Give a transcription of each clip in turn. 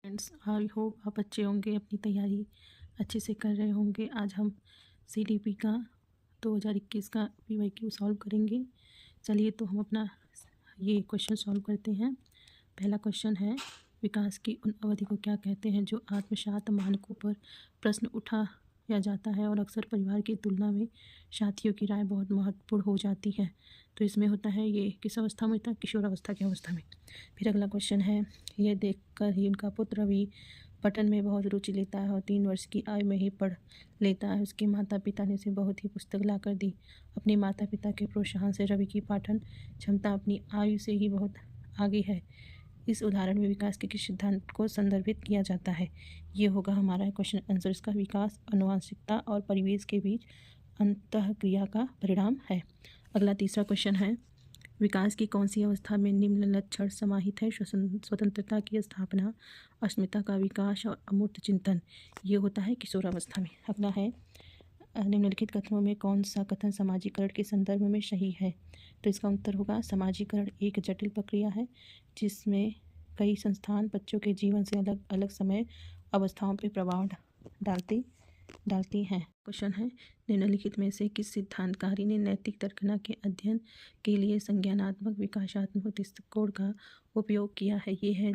Friends, I hope आप अच्छे होंगे, अपनी तैयारी अच्छे से कर रहे होंगे। आज हम सीडीपी का 2021 का पीवाईक्यू सॉल्व करेंगे। चलिए तो हम अपना ये क्वेश्चन सॉल्व करते हैं। पहला क्वेश्चन है, विकास की उन अवधि को क्या कहते हैं जो आत्मसात मानकों पर प्रश्न उठाया जाता है और अक्सर परिवार की तुलना में साथियों की राय बहुत महत्वपूर्ण हो जाती है। तो इसमें होता है ये किस अवस्था में होता है? किशोरावस्था की अवस्था में। फिर अगला क्वेश्चन है, यह देखकर ही उनका पुत्र रवि पठन में बहुत रुचि लेता है और 3 वर्ष की आयु में ही पढ़ लेता है। उसके माता पिता ने उसे बहुत ही पुस्तक लाकर दी। अपने माता पिता के प्रोत्साहन से रवि की पाठन क्षमता अपनी आयु से ही बहुत आगे है। इस उदाहरण में विकास के किस सिद्धांत को संदर्भित किया जाता है? ये होगा हमारा क्वेश्चन आंसर। इसका विकास आनुवंशिकता और परिवेश के बीच अंतःक्रिया का परिणाम है। अगला तीसरा क्वेश्चन है, विकास की कौन सी अवस्था में निम्न लक्षण समाहित है? स्वतंत्रता की स्थापना, अस्मिता का विकास और अमूर्त चिंतन। ये होता है किशोरावस्था में। अगला है, निम्नलिखित कथनों में कौन सा कथन समाजीकरण के संदर्भ में सही है? तो इसका उत्तर होगा, समाजीकरण एक जटिल प्रक्रिया है जिसमें कई संस्थान बच्चों के जीवन से अलग अलग समय अवस्थाओं पर प्रभाव डालती हैं। क्वेश्चन है, निम्नलिखित में से किस सिद्धांतकारी ने नैतिक तर्कना के अध्ययन के लिए संज्ञानात्मक विकासात्मक दृष्टिकोण का उपयोग किया है? ये है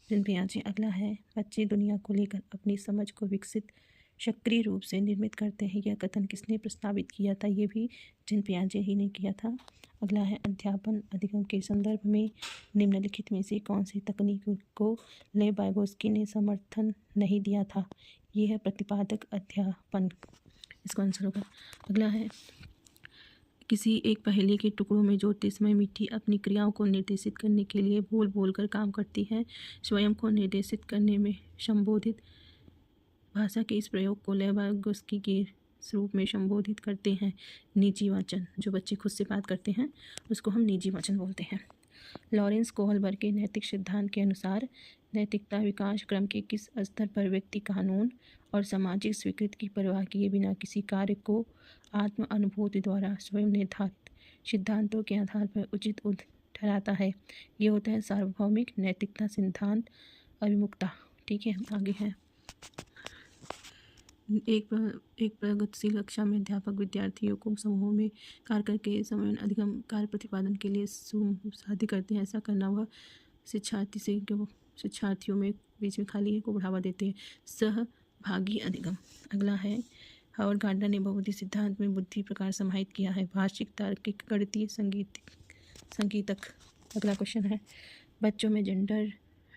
जिन पियाजे। अगला है, बच्चे दुनिया को लेकर अपनी समझ को विकसित सक्रिय रूप से निर्मित करते हैं। यह कथन किसने प्रस्तावित किया था? ये भी जिन पियाजे ही ने किया था। अगला है, अध्यापन अधिगम के संदर्भ में निम्नलिखित में से कौन सी तकनीक को लेव वाइगोत्स्की ने समर्थन नहीं दिया था? ये है प्रतिपादक अध्यापन। इसका आंसर होगा। अगला है, किसी एक पहेली के टुकड़ों में ज्योतिषमय मिट्टी अपनी क्रियाओं को निर्देशित करने के लिए बोल बोल कर काम करती है। स्वयं को निर्देशित करने में संबोधित भाषा के इस प्रयोग को लेव वाइगोत्स्की के रूप में संबोधित करते हैं निजी वाचन। जो बच्चे खुद से बात करते हैं उसको हम निजी वाचन बोलते हैं। लॉरेंस कोहलबर्ग के नैतिक सिद्धांत के अनुसार नैतिकता विकास क्रम के किस स्तर पर व्यक्ति कानून और सामाजिक स्वीकृति की परवाह किए बिना किसी कार्य को आत्म अनुभूति द्वारा स्वयं निर्धारित सिद्धांतों के आधार पर उचित ठहराता है? ये होता है सार्वभौमिक नैतिकता सिद्धांत अभिमुखता। ठीक है, आगे है, एक प्रगतिशील कक्षा में अध्यापक विद्यार्थियों को समूहों में कार्य करके समय अधिगम कार्य प्रतिपादन के लिए सुसाध्य करते हैं। ऐसा करना वह शिक्षार्थियों में बीच में खाली को बढ़ावा देते हैं। सहभागी अधिगम। अगला है, हावर्ड गार्डनर ने बहुबुद्धि सिद्धांत में बुद्धि प्रकार समाहित किया है। भाषिक, तार्किक, गणितीय, संगीतक। अगला क्वेश्चन है, बच्चों में जेंडर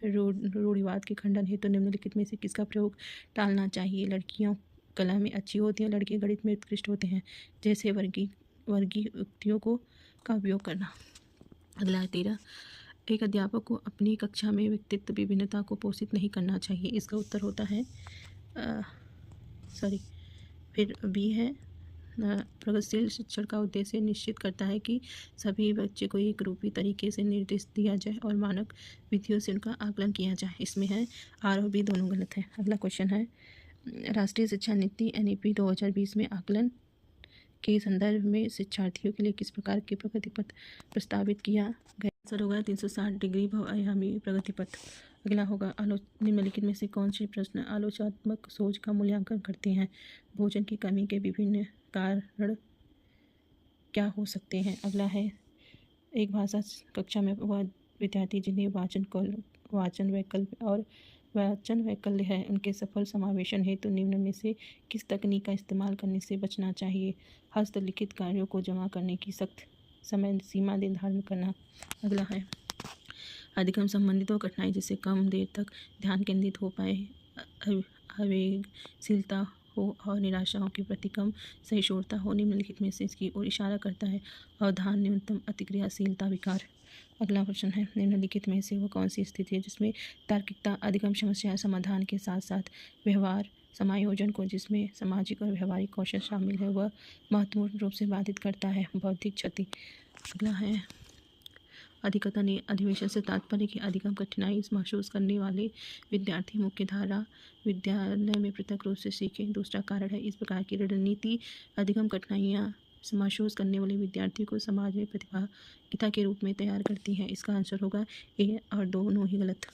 रूढ़िवाद के खंडन हेतु निम्नलिखित में से किसका प्रयोग टालना चाहिए? लड़कियों कला में अच्छी होती हैं, लड़के गणित में उत्कृष्ट होते हैं, जैसे वर्गीय युक्तियों का उपयोग करना। अगला है 13, एक अध्यापक को अपनी कक्षा में व्यक्तित्व विभिन्नता को पोषित नहीं करना चाहिए। इसका उत्तर होता है फिर बी है, प्रगतिशील शिक्षण का उद्देश्य निश्चित करता है कि सभी बच्चे को एक रूपी तरीके से निर्देश दिया जाए और मानक विधियों से उनका आकलन किया जाए। इसमें है आर और बी दोनों गलत है। अगला क्वेश्चन है, राष्ट्रीय शिक्षा नीति NEP 2020 में आकलन के संदर्भ में शिक्षार्थियों के लिए किस प्रकार के प्रगति पथ प्रस्तावित किया गया? आंसर होगा 360 डिग्री बहुआयामी प्रगति पथ। अगला होगा, निम्नलिखित में से कौन से प्रश्न आलोचनात्मक सोच का मूल्यांकन करते हैं? भोजन की कमी के विभिन्न कारण क्या हो सकते हैं? अगला है, एक भाषा कक्षा में वह विद्यार्थी जिन्हें वाचन वैकल्य है उनके सफल समावेशन हेतु निम्न में से किस तकनीक का इस्तेमाल करने से बचना चाहिए? हस्तलिखित कार्यों को जमा करने की सख्त समय सीमा निर्धारण करना। अगला है, अधिगम संबंधित हो कठिनाई जिससे कम देर तक ध्यान केंद्रित हो पाए, आवेगशीलता हो और निराशाओं के प्रति कम सहिष्णुता हो। निम्नलिखित में से इसकी ओर इशारा करता है? अवधान, न्यूनतम अतिक्रियाशीलता विकार। अगला प्रश्न है, निम्नलिखित में से वह कौन सी स्थिति है जिसमें तार्किकता अधिगम समस्या समाधान के साथ साथ व्यवहार समायोजन को, जिसमें सामाजिक और व्यवहारिक कौशल शामिल है, वह महत्वपूर्ण रूप से बाधित करता है? बौद्धिक क्षति। अगला है, अधिकता ने अधिवेशन से तात्पर्य की अधिगम कठिनाई महसूस करने वाले विद्यार्थी मुख्य धारा विद्यालय में पृथक रूप से सीखें। दूसरा कारण है, इस प्रकार की रणनीति अधिगम कठिनाइयाँ महसूस करने वाले विद्यार्थी को समाज में प्रतिभागिता के रूप में तैयार करती हैं। इसका आंसर होगा ए और दोनों ही गलत।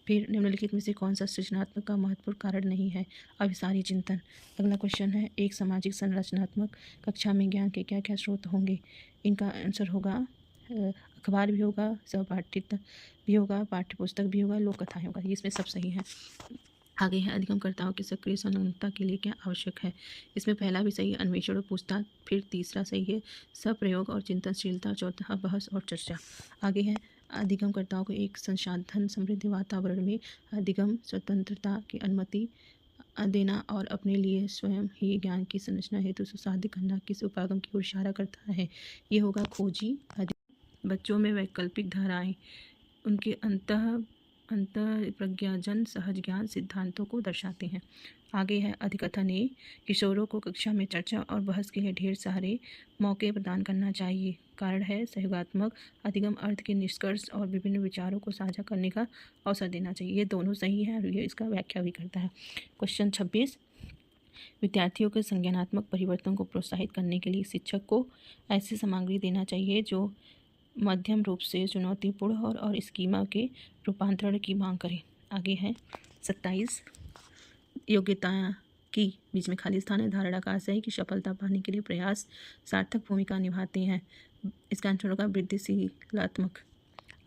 फिर निम्नलिखित में से कौन सा सृजनात्मक का महत्वपूर्ण कारण नहीं है? अभिसारी चिंतन। अगला क्वेश्चन है, एक सामाजिक संरचनात्मक कक्षा में ज्ञान के क्या क्या स्रोत होंगे? इनका आंसर होगा अखबार भी होगा, सहपाठित भी होगा, पाठ्य पुस्तक भी होगा, लोक कथाएँ होगा। ये इसमें सब सही है। आगे है, अधिगमकर्ताओं की सक्रिय संलग्नता के लिए क्या आवश्यक है? इसमें पहला भी सही है, अन्वेषण और पूछताछ। फिर तीसरा सही है, सप्रयोग और चिंतनशीलता। चौथा बहस और चर्चा। आगे है, अधिगमकर्ताओं को एक संसाधन समृद्ध वातावरण में अधिगम स्वतंत्रता की अनुमति देना और अपने लिए स्वयं ही ज्ञान की संरचना हेतु सुसाध्य करना किस उपागम की ओर इशारा करता है? ये होगा खोजी। बच्चों में वैकल्पिक धाराएं उनके अंतः प्रज्ञाजन सहज ज्ञान सिद्धांतों को दर्शाते हैं। आगे है, अधिकथन ए, किशोरों को कक्षा में चर्चा और बहस के लिए ढेर सारे मौके प्रदान करना चाहिए। कारण है, सहयोगात्मक अधिगम अर्थ के निष्कर्ष और विभिन्न विचारों को साझा करने का अवसर देना चाहिए। ये दोनों सही है और ये इसका व्याख्या भी करता है। क्वेश्चन 26, विद्यार्थियों के संज्ञानात्मक परिवर्तन को प्रोत्साहित करने के लिए शिक्षक को ऐसी सामग्री देना चाहिए जो मध्यम रूप से चुनौतीपूर्ण और स्कीमा के रूपांतरण की मांग करें। आगे है 27, योग्यता की बीच में खाली स्थान है। धारणा का आशय है कि सफलता पाने के लिए प्रयास सार्थक भूमिका निभाते हैं। इसका आंसर होगा वृद्धिशीलात्मक।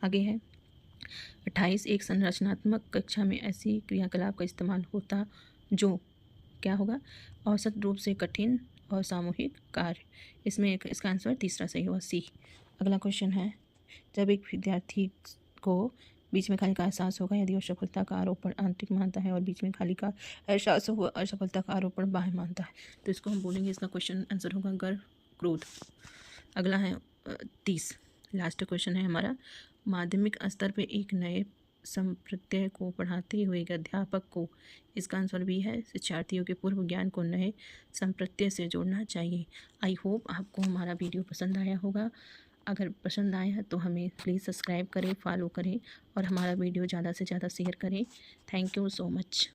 आगे है 28, एक संरचनात्मक कक्षा में ऐसी क्रियाकलाप का इस्तेमाल होता जो क्या होगा? औसत रूप से कठिन और सामूहिक कार्य। इसमें इसका आंसर तीसरा सही होगा, सी। अगला क्वेश्चन है, जब एक विद्यार्थी को बीच में खाली का एहसास होगा यदि वो सफलता का आरोपण आंतरिक मानता है और बीच में खाली का एहसास हो असफलता का आरोपण बाह्य मानता है, तो इसको हम बोलेंगे, इसका क्वेश्चन आंसर होगा गर्व, क्रोध। अगला है 30, लास्ट क्वेश्चन है हमारा, माध्यमिक स्तर पे एक नए संप्रत्यय को पढ़ाते हुए अध्यापक को, इसका आंसर भी है, शिक्षार्थियों के पूर्व ज्ञान को नए संप्रत्यय से जोड़ना चाहिए। आई होप आपको हमारा वीडियो पसंद आया होगा। अगर पसंद आया है तो हमें प्लीज़ सब्सक्राइब करें, फॉलो करें और हमारा वीडियो ज़्यादा से ज़्यादा शेयर करें। Thank you so much.